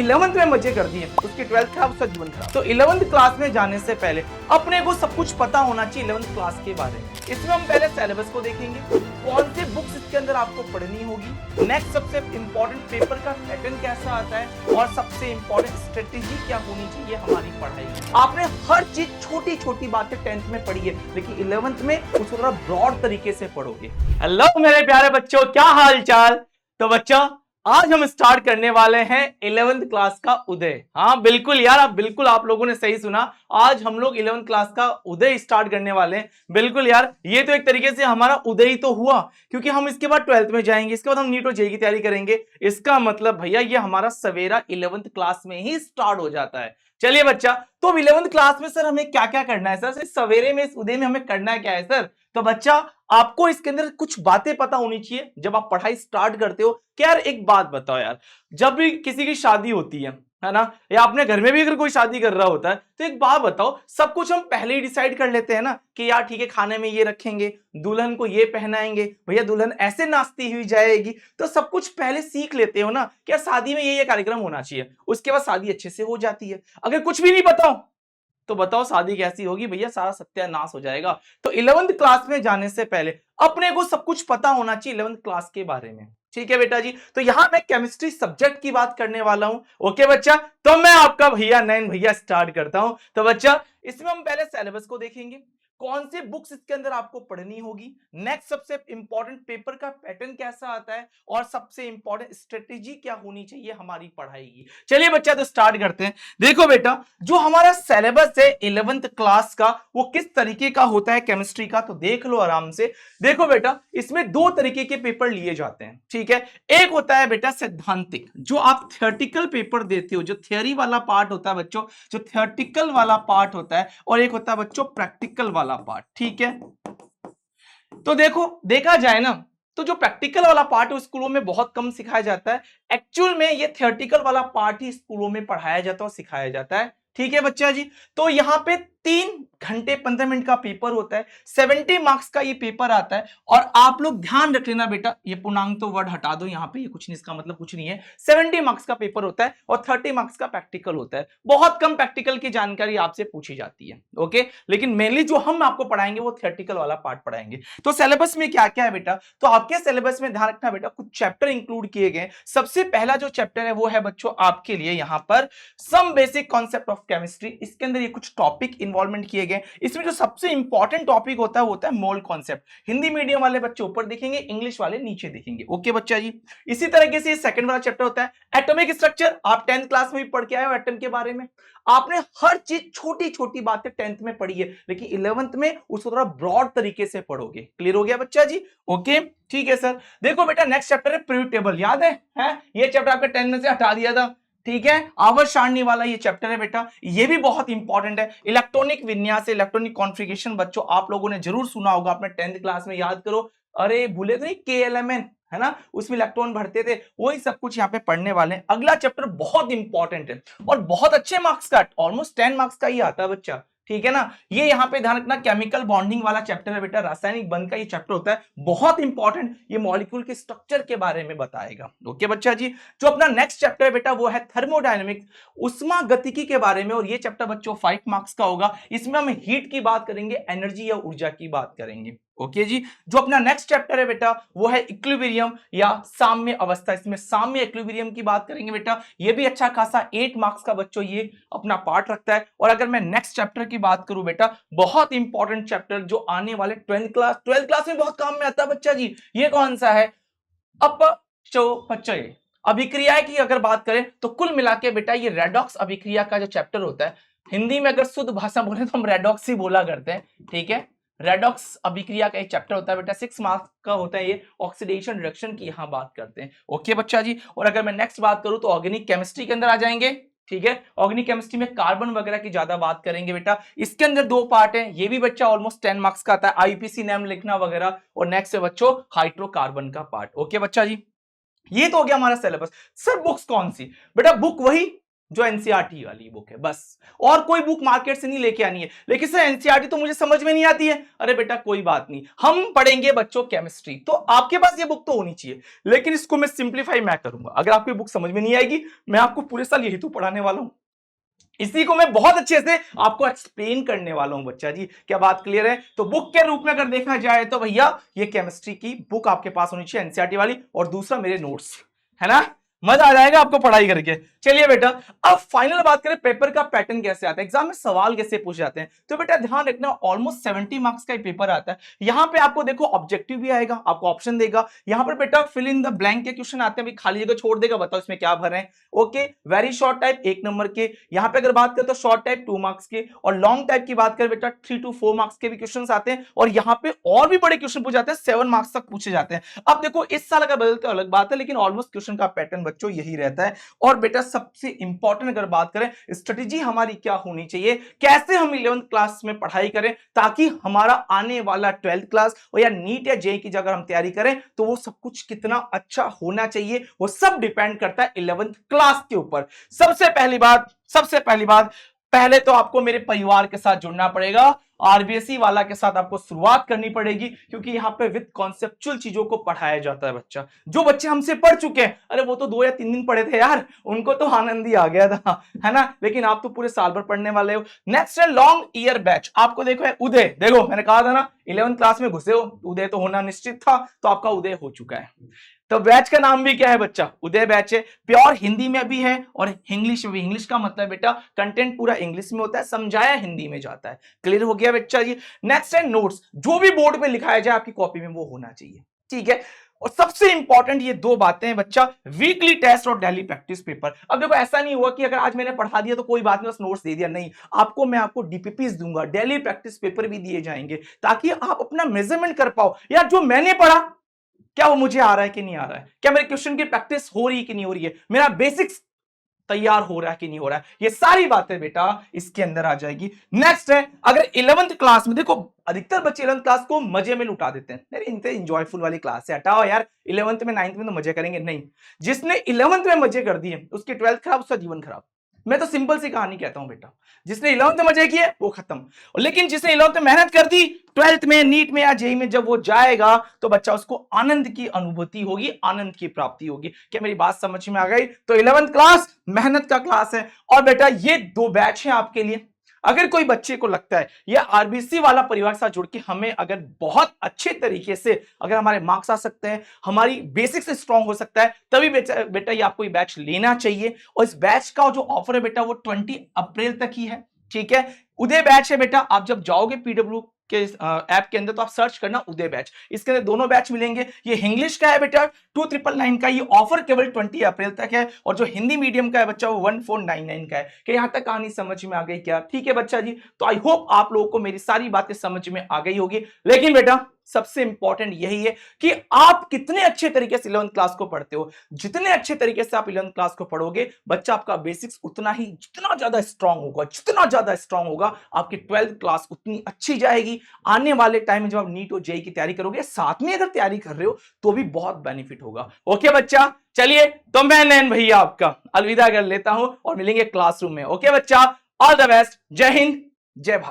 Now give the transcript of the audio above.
11th में मजे कर दिए, उसकी 12th खराब, उसका जीवन खराब। तो 11th क्लास में जाने से पहले अपने को सब कुछ पता होना चाहिए 11th क्लास के बारे में। इसमें हम पहले सिलेबस को देखेंगे, कौन सी बुक्स इसके अंदर आपको पढ़नी होगी, नेक्स्ट सबसे इंपॉर्टेंट पेपर का पैटर्न कैसा आता है, और सबसे इंपॉर्टेंट स्ट्रेटेजी क्या होनी चाहिए हमारी पढ़ाई की। आपने हर चीज छोटी छोटी बातें 10th में पढ़ी है, लेकिन 11th में उसको थोड़ा ब्रॉड तरीके से पढ़ोगे। हेलो मेरे प्यारे बच्चों, क्या हाल चाल। तो बच्चों आज हम स्टार्ट करने वाले हैं 11th क्लास का उदय। हाँ बिल्कुल यार, बिल्कुल आप लोगों ने सही सुना, आज हम लोग 11th क्लास का उदय स्टार्ट करने वाले हैं। बिल्कुल यार, ये तो एक तरीके से हमारा उदय ही तो हुआ, क्योंकि हम इसके बाद 12th में जाएंगे, इसके बाद हम नीट और जेईई की तैयारी करेंगे। इसका मतलब भैया ये हमारा सवेरा 11th क्लास में ही स्टार्ट हो जाता है। चलिए बच्चा, तो 11th क्लास में सर हमें क्या क्या करना है सर, सवेरे में इस उदय में हमें करना क्या है सर। तो बच्चा आपको इसके अंदर कुछ बातें पता होनी चाहिए जब आप पढ़ाई स्टार्ट करते हो। कि यार एक बात बताओ यार, जब भी किसी की शादी होती है ना, या अपने घर में भी अगर कोई शादी कर रहा होता है, तो एक बात बताओ, सब कुछ हम पहले ही डिसाइड कर लेते हैं ना कि यार ठीक है खाने में ये रखेंगे, दुल्हन को ये पहनाएंगे, भैया दुल्हन ऐसे नाचती हुई जाएगी, तो सब कुछ पहले सीख लेते हो ना कि यार शादी में ये कार्यक्रम होना चाहिए। उसके बाद शादी अच्छे से हो जाती है। अगर कुछ भी नहीं बताओ तो बताओ शादी कैसी होगी भैया, सारा सत्यानाश हो जाएगा। तो 11th क्लास में जाने से पहले अपने को सब कुछ पता होना चाहिए 11th क्लास के बारे में। ठीक है बेटा जी, तो यहां मैं केमिस्ट्री सब्जेक्ट की बात करने वाला हूं। ओके बच्चा, तो मैं आपका भैया नयन भैया स्टार्ट करता हूं। तो बच्चा इसमें हम पहले सिलेबस को देखेंगे, कौन सी बुक्स इसके अंदर आपको पढ़नी होगी, नेक्स्ट सबसे इंपॉर्टेंट पेपर का पैटर्न कैसा आता है, और सबसे इंपॉर्टेंट स्ट्रेटेजी क्या होनी चाहिए हमारी पढ़ाई की। चलिए बच्चा तो स्टार्ट करते हैं। देखो बेटा, जो हमारा सिलेबस है 11th क्लास का वो किस तरीके का होता है केमिस्ट्री का, तो देख लो आराम से। देखो बेटा, इसमें दो तरीके के पेपर लिए जाते हैं। ठीक है, एक होता है बेटा सैद्धांतिक, जो आप थियोरेटिकल पेपर देते हो, जो थियोरी वाला पार्ट होता है बच्चों, जो थियोरेटिकल वाला पार्ट होता है, और एक होता है बच्चों प्रैक्टिकल वाला पार्ट। ठीक है, तो देखो देखा जाए ना, तो जो प्रैक्टिकल वाला पार्ट है स्कूलों में बहुत कम सिखाया जाता है। एक्चुअल में ये थियोरेटिकल वाला पार्ट ही स्कूलों में पढ़ाया जाता है और सिखाया जाता है। ठीक है बच्चा जी, तो यहां पे 3 घंटे 15 मिनट का पेपर होता है, 70 मार्क्स का ये पेपर आता है। और आप लोग ध्यान रख लेना बेटा, ये पूर्णांक तो वर्ड हटा दो यहां पे, ये कुछ नहीं, इसका मतलब कुछ नहीं है। 70 मार्क्स का पेपर होता है और 30 मार्क्स का प्रैक्टिकल होता है। बहुत कम प्रैक्टिकल की जानकारी आपसे पूछी जाती है। ओके, लेकिन मेनली जो हम आपको पढ़ाएंगे वो थियोरेटिकल वाला पार्ट पढ़ाएंगे। तो सिलेबस में क्या क्या है बेटा, तो आपके सिलेबस में ध्यान रखना बेटा, कुछ चैप्टर इंक्लूड किए गए। सबसे पहला जो चैप्टर है वो है बच्चों आपके लिए यहां पर some basic concept of chemistry. इसके अंदर ये कुछ टॉपिक इन्वॉल्वमेंट किए गए। इसमें जो सबसे इंपॉर्टेंट टॉपिक होता है वो होता है मोल कॉन्सेप्ट। हिंदी मीडियम वाले बच्चे ऊपर देखेंगे, इंग्लिश वाले नीचे देखेंगे। ओके बच्चा जी, इसी तरीके से सेकंड वाला चैप्टर होता है एटॉमिक स्ट्रक्चर। आप 10th क्लास में भी पढ़ के आए हो एटम के बारे में। आपने हर चीज छोटी छोटी बातें 10th में पढ़ी है, लेकिन 11th में उसको थोड़ा ब्रॉड तरीके से पढ़ोगे। क्लियर हो गया बच्चा जी? ओके ठीक है सर। देखो बेटा नेक्स्ट चैप्टर है पीरियड टेबल, याद है? ये चैप्टर आपके 10 में से हटा दिया था। ठीक है, आवर्त सारणी वाला ये चैप्टर है बेटा, ये भी बहुत इंपॉर्टेंट है। इलेक्ट्रॉनिक विन्यास, इलेक्ट्रॉनिक कॉन्फ़िगरेशन बच्चों आप लोगों ने जरूर सुना होगा, अपने 10th क्लास में याद करो। अरे भूले तो नहीं, KLMN है ना, उसमें इलेक्ट्रॉन भरते थे, वही सब कुछ यहाँ पे पढ़ने वाले हैं। अगला चैप्टर बहुत इंपॉर्टेंट है और बहुत अच्छे मार्क्स का, ऑलमोस्ट 10 मार्क्स का ही आता है बच्चा। ठीक है ना, ये यहाँ पे ध्यान रखना, केमिकल बॉन्डिंग वाला चैप्टर है बेटा, रासायनिक बंध का ये चैप्टर होता है, बहुत इंपॉर्टेंट। ये मॉलिक्यूल के स्ट्रक्चर के बारे में बताएगा। ओके बच्चा जी, जो अपना नेक्स्ट चैप्टर है बेटा वो है थर्मोडायनेमिक्स, उष्मा गतिकी के बारे में, और ये चैप्टर बच्चों 5 मार्क्स का होगा। इसमें हम हीट की बात करेंगे, एनर्जी या ऊर्जा की बात करेंगे। ओके जी, जो अपना नेक्स्ट चैप्टर है बेटा वो है इक्विलिब्रियम या साम्य अवस्था। इसमें साम्य इक्विलिब्रियम की बात करेंगे बेटा, ये भी अच्छा खासा 8 मार्क्स का बच्चों ये अपना पार्ट रखता है। और अगर मैं नेक्स्ट चैप्टर की बात करूं बेटा, बहुत इंपॉर्टेंट चैप्टर जो आने वाले 12th क्लास में बहुत काम में आता है बच्चा जी, ये कौन सा है? अपचय अभिक्रिया की अगर बात करें तो कुल मिला के बेटा ये रेडॉक्स अभिक्रिया का जो चैप्टर होता है, हिंदी में अगर शुद्ध भाषा बोले तो हम रेडॉक्स ही बोला करते हैं। ठीक है, रेडॉक्स अभिक्रिया का एक चैप्टर होता है बेटा, 6 मार्क्स का होता है ये, ऑक्सीडेशन रिडक्शन की यहां बात करते हैं। ओके बच्चा जी, और अगर मैं नेक्स्ट बात करूं तो ऑर्गेनिक केमिस्ट्री के अंदर आ जाएंगे। ठीक है, ऑर्गेनिक केमिस्ट्री में कार्बन वगैरह की ज्यादा बात करेंगे बेटा। इसके अंदर 2 पार्ट है, ये भी बच्चा ऑलमोस्ट 10 मार्क्स का आता है, आईपीसी नेम लिखना वगैरह। और नेक्स्ट है बच्चों हाइड्रोकार्बन का पार्ट। ओके बच्चा जी, ये तो हो गया हमारा सिलेबस। सर बुक्स कौन सी? बेटा बुक वही जो एनसीईआरटी वाली बुक है, बस। और कोई बुक मार्केट से नहीं लेके आनी है। लेकिन सर एनसीईआरटी तो मुझे समझ में नहीं आती है। अरे बेटा कोई बात नहीं, हम पढ़ेंगे बच्चों केमिस्ट्री, तो आपके पास ये बुक तो होनी चाहिए, लेकिन इसको मैं सिंप्लीफाई मैं करूंगा। अगर आपको बुक समझ में नहीं आएगी, मैं आपको पूरे साल यही तो पढ़ाने वाला हूं, इसी को मैं बहुत अच्छे से आपको एक्सप्लेन करने वाला हूं बच्चा जी। क्या बात क्लियर है? तो बुक के रूप में अगर देखा जाए तो भैया ये केमिस्ट्री की बुक आपके पास होनी चाहिए, एनसीईआरटी वाली, और दूसरा मेरे नोट्स, है ना। मजा आ जाएगा आपको पढ़ाई करके। चलिए बेटा, अब फाइनल बात करें पेपर का पैटर्न कैसे आता है, एग्जाम में सवाल कैसे पूछे जाते हैं। तो बेटा ध्यान रखना, ऑलमोस्ट 70 मार्क्स का पेपर आता है। यहां पे आपको देखो ऑब्जेक्टिव भी आएगा, आपको ऑप्शन देगा। यहां पर बेटा फिल इन द ब्लैंक के क्वेश्चन आते हैं, खाली जगह छोड़ देगा, बताओ इसमें क्या भर है। Okay, very short type 1 number के। यहां पे अगर बात करें तो शॉर्ट टाइप 2 मार्क्स के, और लॉन्ग टाइप की बात करें बेटा 3 to 4 मार्क्स के भी क्वेश्चन आते हैं, और यहां पे और भी बड़े क्वेश्चन पूछे जाते हैं, 7 मार्क्स तक पूछे जाते हैं। अब देखो इस साल अगर बदलते अलग बात है, लेकिन ऑलमोस्ट क्वेश्चन का पैटर्न बच्चों यही रहता है। और बेटा सबसे इंपॉर्टेंट अगर बात करें स्ट्रेटेजी हमारी क्या होनी चाहिए, कैसे हम 11th क्लास में पढ़ाई करें ताकि हमारा आने वाला 12th क्लास और या नीट या जेईई की अगर हम तैयारी करें तो वो सब कुछ कितना अच्छा होना चाहिए, वो सब डिपेंड करता है 11th क्लास के ऊपर। सबसे पहली बात पहले तो आपको मेरे परिवार के साथ जुड़ना पड़ेगा, आरबीएसई वाला के साथ आपको शुरुआत करनी पड़ेगी, क्योंकि यहाँ पे विद कॉन्सेप्चुअल चीजों को पढ़ाया जाता है बच्चा। जो बच्चे हमसे पढ़ चुके हैं, अरे वो तो 2 या 3 दिन पढ़े थे यार, उनको तो आनंद ही आ गया था, है ना। लेकिन आप तो पूरे साल भर पढ़ने वाले हो। नेक्स्ट है लॉन्ग ईयर बैच। आपको देखो है उदय, देखो मैंने कहा था ना 11th क्लास में घुसे हो, उदय तो होना निश्चित था, तो आपका उदय हो चुका है। तो बैच का नाम भी क्या है बच्चा, उदय बैच है। प्योर हिंदी में भी है और इंग्लिश में भी। इंग्लिश का मतलब बेटा कंटेंट पूरा इंग्लिश में होता है, समझाया हिंदी में जाता है। क्लियर हो गया बच्चा जी। नेक्स्ट है नोट्स, जो भी बोर्ड पे लिखाया जाए आपकी कॉपी में वो होना चाहिए, ठीक है। और सबसे इंपॉर्टेंट ये 2 बातें हैं बच्चा, वीकली टेस्ट और डेली प्रैक्टिस पेपर। अब देखो ऐसा नहीं हुआ कि अगर आज मैंने पढ़ा दिया तो कोई बात नहीं, बस नोट्स दे दिया, नहीं। मैं आपको डीपीपीस दूंगा, डेली प्रैक्टिस पेपर भी दिए जाएंगे, ताकि आप अपना मेजरमेंट कर पाओ यार, जो मैंने पढ़ा क्या वो मुझे आ रहा है कि नहीं आ रहा है, क्या मेरे क्वेश्चन की प्रैक्टिस हो रही है कि नहीं हो रही है, मेरा बेसिक्स तैयार हो रहा है कि नहीं हो रहा है। ये सारी बातें बेटा इसके अंदर आ जाएगी। नेक्स्ट है, अगर 11th क्लास में देखो अधिकतर बच्चे 11th क्लास को मजे में लुटा देते हैं, नहीं इनसे एंजॉयफुल वाली क्लास है, हटाओ यार 11th में 9th में तो मजे करेंगे, नहीं। जिसने 11th में मजे कर दिए उसकी 12th खराब, उसका जीवन खराब। मैं तो सिंपल सी कहानी कहता हूं बेटा, जिसने 11th में मजे किए वो खत्म, लेकिन जिसने 11th में मेहनत कर दी, 12th में नीट में या जेईई में जब वो जाएगा तो बच्चा उसको आनंद की अनुभूति होगी, आनंद की प्राप्ति होगी। क्या मेरी बात समझ में आ गई? तो 11th क्लास मेहनत का क्लास है। और बेटा ये 2 बैच है आपके लिए। अगर कोई बच्चे को लगता है ये आरबीसी वाला परिवार के साथ जुड़ के हमें अगर बहुत अच्छे तरीके से अगर हमारे मार्क्स आ सकते हैं, हमारी बेसिक्स स्ट्रांग हो सकता है, तभी बेटा ये आपको ये बैच लेना चाहिए। और इस बैच का जो ऑफर है बेटा वो 20 अप्रैल तक ही है, ठीक है। उदय बैच है बेटा, आप जब जाओगे पीडब्ल्यू के ऐप के अंदर तो आप सर्च करना उदय बैच, इसके अंदर दोनों बैच मिलेंगे। ये इंग्लिश का है बेटा 2999 का, ये ऑफर केवल 20 अप्रैल तक है। और जो हिंदी मीडियम का है बच्चा वो 1499 का है। कि यहां तक कहानी समझ में आ गई क्या? ठीक है बच्चा जी, तो आई होप आप लोगों को मेरी सारी बातें समझ में आ गई होगी। लेकिन बेटा सबसे इंपॉर्टेंट यही है कि आप कितने अच्छे तरीके से 11th क्लास को पढ़ते हो। जितने अच्छे तरीके से आप 11th क्लास को पढ़ोगे बच्चा आपका बेसिक्स उतना ही जितना ज्यादा स्ट्रांग होगा, जितना ज्यादा स्ट्रांग होगा आपकी 12th क्लास उतनी अच्छी जाएगी। आने वाले टाइम में जब आप नीट और जेईई की तैयारी करोगे, साथ में अगर तैयारी कर रहे हो तो भी बहुत बेनिफिट होगा। ओके बच्चा, चलिए तो मैं नैन भैया आपका अलविदा कर लेता हूं और मिलेंगे क्लासरूम में। ओके बच्चा, ऑल द बेस्ट, जय हिंद जय भारत।